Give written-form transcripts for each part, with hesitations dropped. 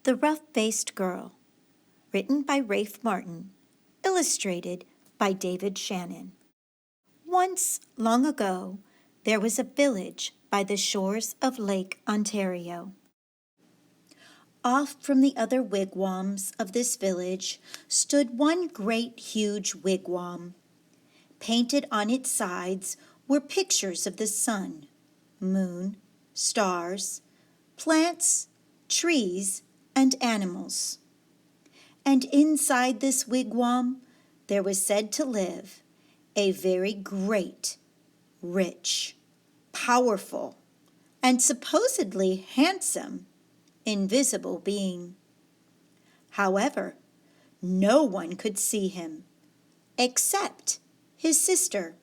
The Rough-Faced Girl, written by Rafe Martin, illustrated by David Shannon. Once, long ago, there was a village by the shores of Lake Ontario. Off from the other wigwams of this village stood one great huge wigwam. Painted on its sides were pictures of the sun, moon, stars, plants, trees, and animals. And inside this wigwam there was said to live a very great, rich, powerful, and supposedly handsome, invisible being. However, no one could see him, except his sister,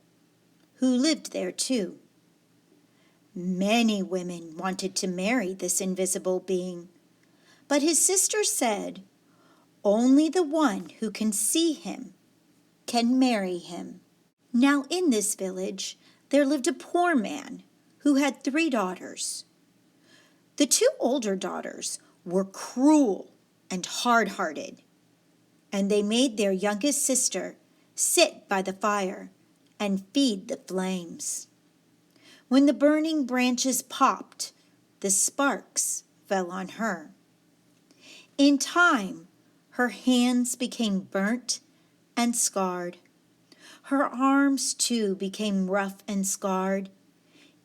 who lived there too. Many women wanted to marry this invisible being, but his sister said, only the one who can see him can marry him. Now in this village there lived a poor man who had 3 daughters. The 2 older daughters were cruel and hard-hearted, and they made their youngest sister sit by the fire and feed the flames. When the burning branches popped, the sparks fell on her. In time, her hands became burnt and scarred. Her arms, too, became rough and scarred.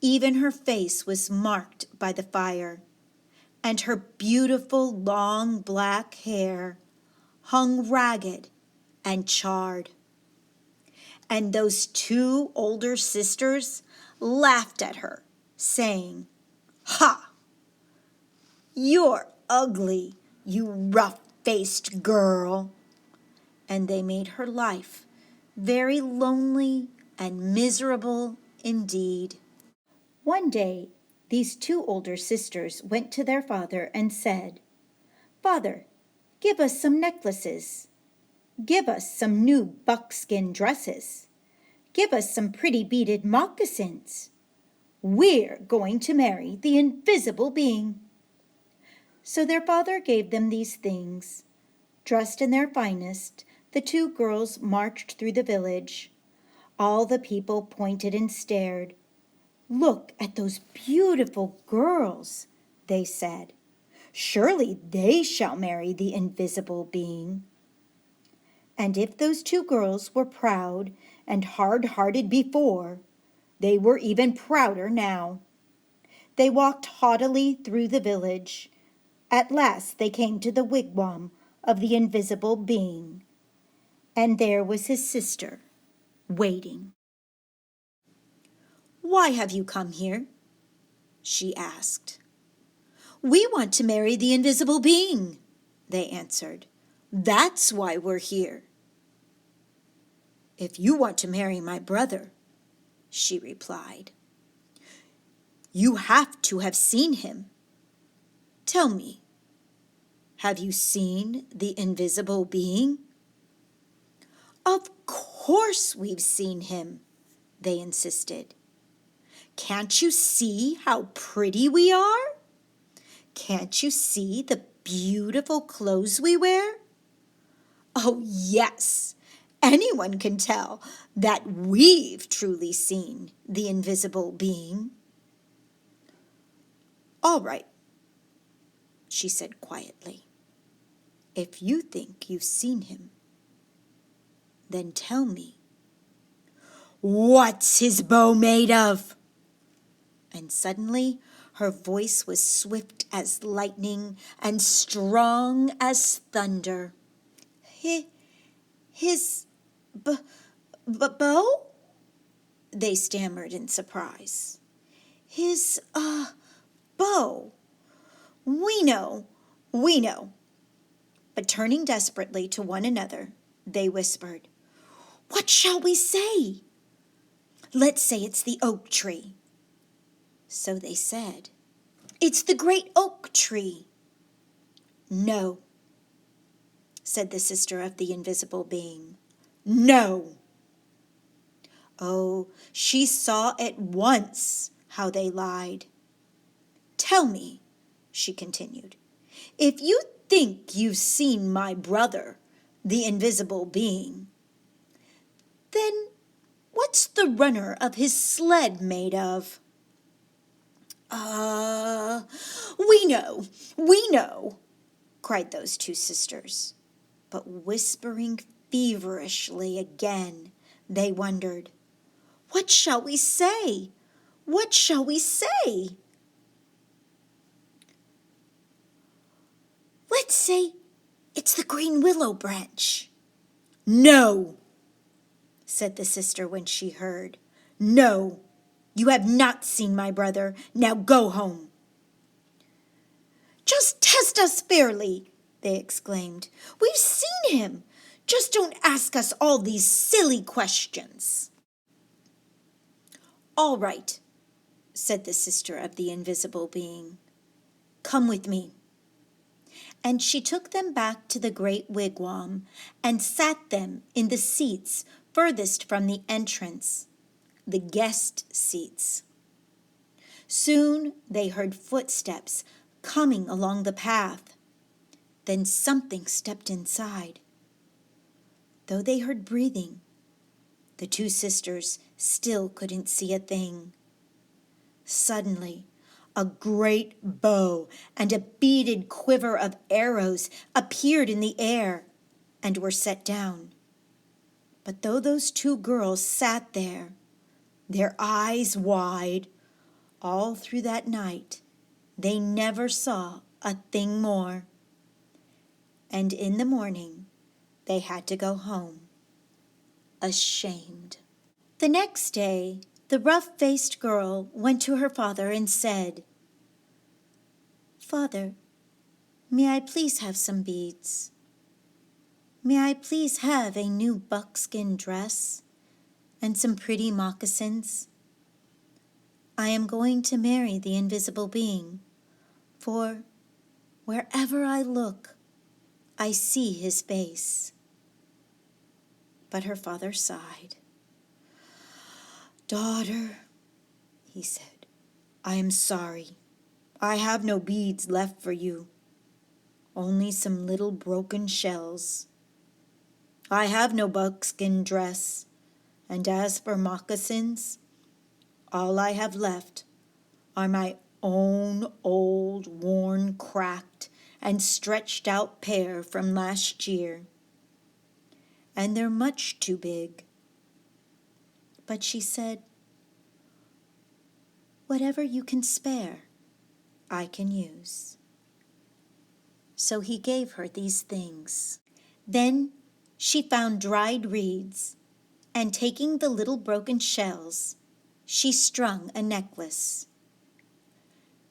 Even her face was marked by the fire, and her beautiful long black hair hung ragged and charred. And those 2 older sisters laughed at her, saying, "Ha! You're ugly, you rough-faced girl." And they made her life very lonely and miserable indeed. One day, these 2 older sisters went to their father and said, "Father, give us some necklaces. Give us some new buckskin dresses. Give us some pretty beaded moccasins. We're going to marry the invisible being." So their father gave them these things. Dressed in their finest, the 2 girls marched through the village. All the people pointed and stared. "Look at those beautiful girls," they said. "Surely they shall marry the invisible being." And if those 2 girls were proud and hard-hearted before, they were even prouder now. They walked haughtily through the village. At last they came to the wigwam of the invisible being, and there was his sister, waiting. "Why have you come here?" she asked. "We want to marry the invisible being," they answered. "That's why we're here." "If you want to marry my brother," she replied, "you have to have seen him. Tell me, have you seen the invisible being?" "Of course we've seen him," they insisted. "Can't you see how pretty we are? Can't you see the beautiful clothes we wear? Oh, yes, anyone can tell that we've truly seen the invisible being." "All right," she said quietly. "If you think you've seen him, then tell me, what's his bow made of?" And suddenly her voice was swift as lightning and strong as thunder. His bow?" they stammered in surprise. His bow. We know. But turning desperately to one another, they whispered, "What shall we say?" "Let's say it's the oak tree." So they said, "It's the great oak tree." "No," said the sister of the invisible being. "No." Oh, she saw at once how they lied. "Tell me," she continued, "if you think you've seen my brother, the invisible being. Then what's the runner of his sled made of? We know, cried those two sisters. But whispering feverishly again, they wondered, what shall we say? What shall we say? Let's say it's the green willow branch. No, said the sister when she heard. No, you have not seen my brother. Now go home. Just test us fairly, they exclaimed. We've seen him. Just don't ask us all these silly questions. All right, said the sister of the invisible being. Come with me. And she took them back to the great wigwam and sat them in the seats furthest from the entrance, the guest seats. Soon they heard footsteps coming along the path. Then something stepped inside. Though they heard breathing, the two sisters still couldn't see a thing. Suddenly, a great bow and a beaded quiver of arrows appeared in the air and were set down. But though those two girls sat there, their eyes wide, all through that night, they never saw a thing more. And in the morning, they had to go home, ashamed. The next day, the rough-faced girl went to her father and said, Father, may I please have some beads? May I please have a new buckskin dress and some pretty moccasins? I am going to marry the invisible being, for wherever I look, I see his face. But her father sighed. Daughter, he said, I am sorry. I have no beads left for you, only some little broken shells. I have no buckskin dress, and as for moccasins, all I have left are my own old, worn, cracked, and stretched out pair from last year. And they're much too big. But she said, whatever you can spare, I can use. So he gave her these things. Then she found dried reeds, and taking the little broken shells, she strung a necklace.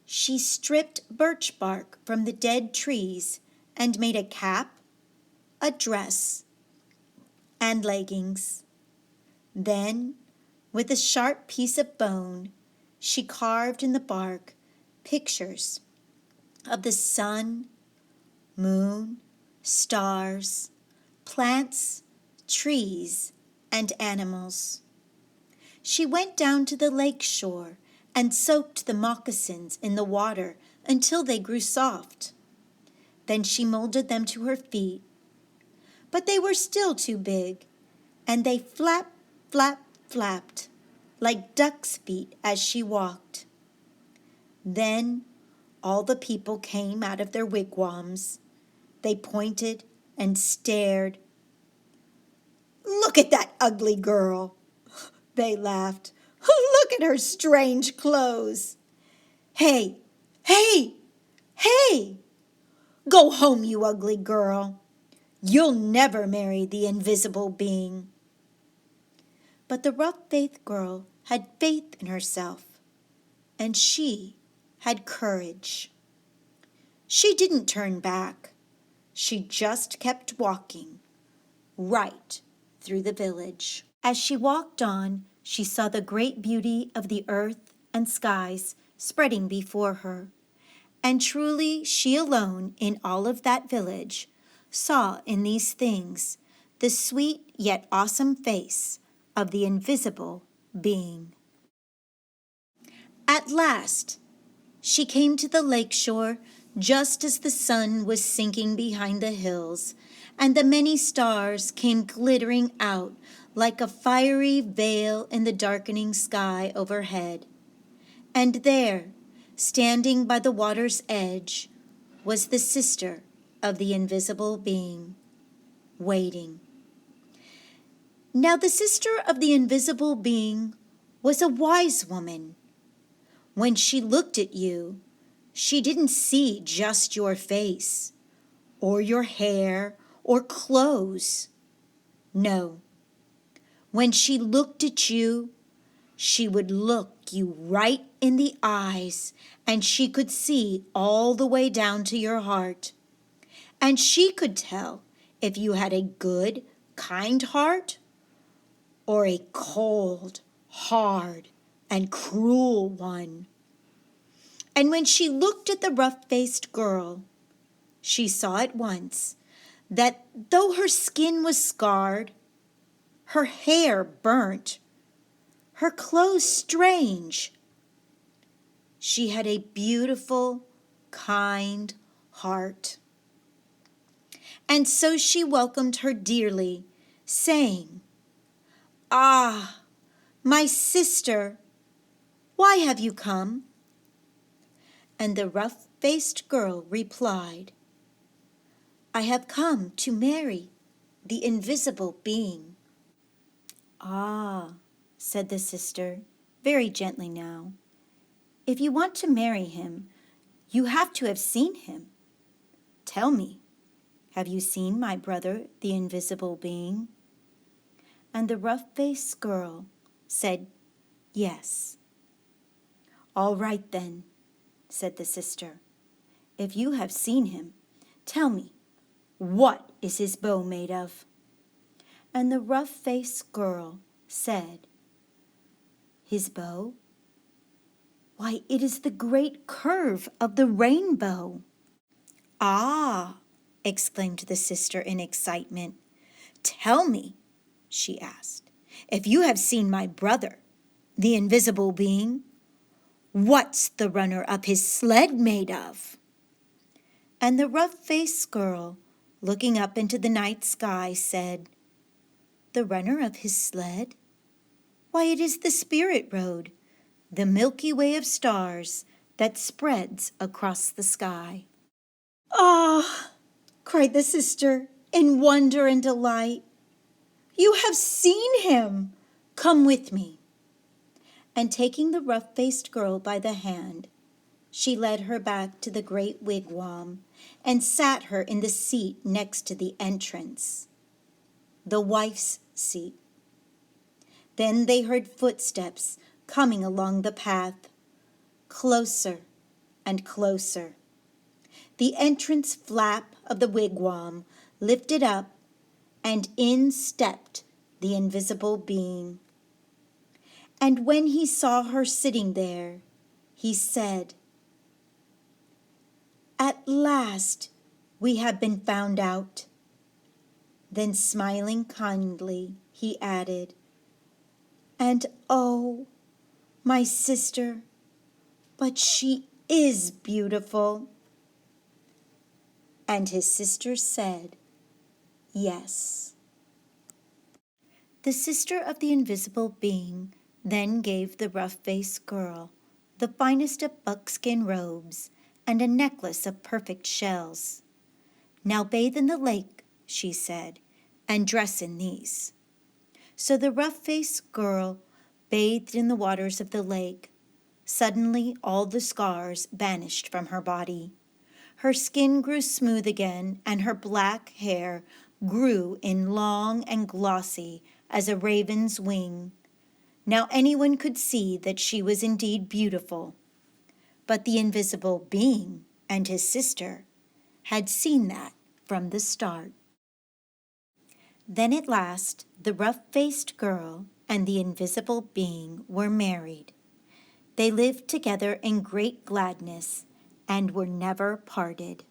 She stripped birch bark from the dead trees and made a cap, a dress, and leggings. Then, with a sharp piece of bone, she carved in the bark pictures of the sun, moon, stars, plants, trees, and animals. She went down to the lake shore and soaked the moccasins in the water until they grew soft. Then she molded them to her feet. But they were still too big, and they flapped like duck's feet as she walked. Then all the people came out of their wigwams. They pointed and stared. Look at that ugly girl, they laughed. Look at her strange clothes. Hey, hey, hey! Go home, you ugly girl. You'll never marry the invisible being. But the rough-faced girl had faith in herself, and she had courage. She didn't turn back. She just kept walking, right through the village. As she walked on, she saw the great beauty of the earth and skies spreading before her. And truly she alone in all of that village saw in these things the sweet yet awesome face of the invisible being. At last, she came to the lake shore just as the sun was sinking behind the hills, and the many stars came glittering out like a fiery veil in the darkening sky overhead. And there, standing by the water's edge, was the sister of the invisible being, waiting. Now the sister of the invisible being was a wise woman. When she looked at you, she didn't see just your face, or your hair, or clothes. No. When she looked at you, she would look you right in the eyes, and she could see all the way down to your heart. And she could tell if you had a good, kind heart, or a cold, hard, and cruel one. And when she looked at the rough-faced girl, she saw at once that though her skin was scarred, her hair burnt, her clothes strange, she had a beautiful, kind heart. And so she welcomed her dearly, saying, "Ah, my sister, why have you come?" And the rough-faced girl replied, "I have come to marry the invisible being." "Ah," said the sister, very gently now, "if you want to marry him, you have to have seen him. Tell me, have you seen my brother, the invisible being?" And the rough-faced girl said, "Yes." "All right then," said the sister. "If you have seen him, tell me, what is his bow made of?" And the rough-faced girl said, "His bow? Why, it is the great curve of the rainbow." "Ah!" exclaimed the sister in excitement. "Tell me," she asked, "if you have seen my brother, the invisible being, what's the runner of his sled made of?" And the rough-faced girl, looking up into the night sky, said, "The runner of his sled? Why, it is the spirit road, the Milky Way of stars that spreads across the sky." "Ah!" cried the sister in wonder and delight. "You have seen him! Come with me." And taking the rough-faced girl by the hand, she led her back to the great wigwam and sat her in the seat next to the entrance, the wife's seat. Then they heard footsteps coming along the path, closer and closer. The entrance flap of the wigwam lifted up, and in stepped the invisible being. And when he saw her sitting there, he said, "At last we have been found out." Then smiling kindly, he added, "And oh, my sister, but she is beautiful." And his sister said, "Yes." The sister of the invisible being then gave the rough-faced girl the finest of buckskin robes and a necklace of perfect shells. "Now bathe in the lake," she said, "and dress in these." So the rough-faced girl bathed in the waters of the lake. Suddenly all the scars vanished from her body. Her skin grew smooth again, and her black hair grew in long and glossy as a raven's wing. Now anyone could see that she was indeed beautiful, but the invisible being and his sister had seen that from the start. Then at last the rough-faced girl and the invisible being were married. They lived together in great gladness and were never parted.